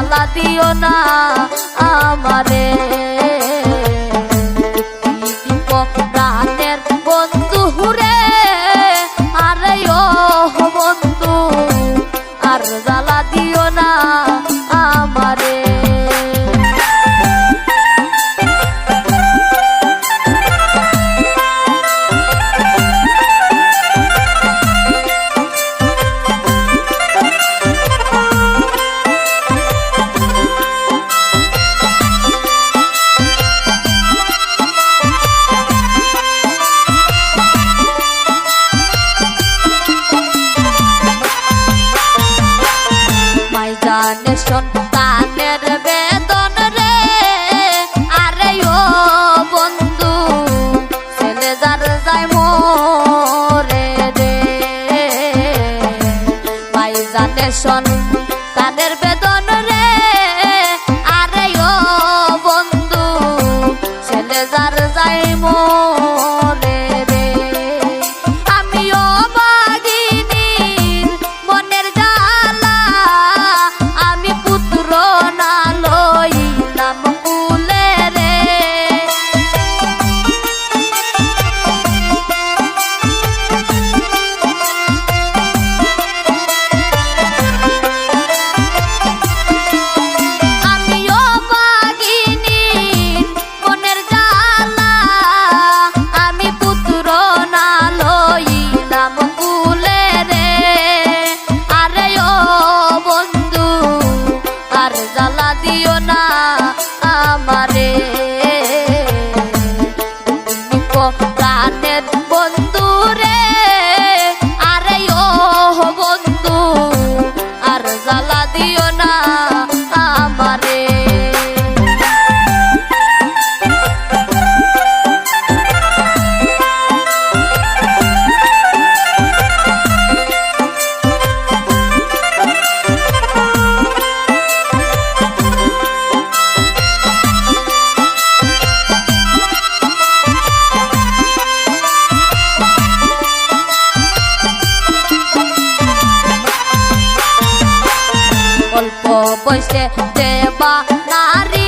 জ্বালা দিও না আমারে প্রাণের বন্ধু রে আরে ও বন্ধু আর জ্বালা দিও না আমারে জানে সন্তানের বেদন রে আরে ও বন্ধু ছেলে যার যায় মোরে রে ভাই জানে সন্তানের বেদন রে আরে ও বন্ধু ছেলে যার যায় মোরে রে আমিও বাগিনীর মনের জ্বালা আমি পুত্র না লইলাম কুলে রে আমিও বাগিনীর মনের জ্বালা আমি পুত্র না লইলাম কুলে রে আরে ও বন্ধু আর জ্বালা দিও না আমারে প্রাণের বন্ধু রে আরে ও বন্ধু আর জ্বালা দিও না আমারে অল্প বয়সে দেবা নারী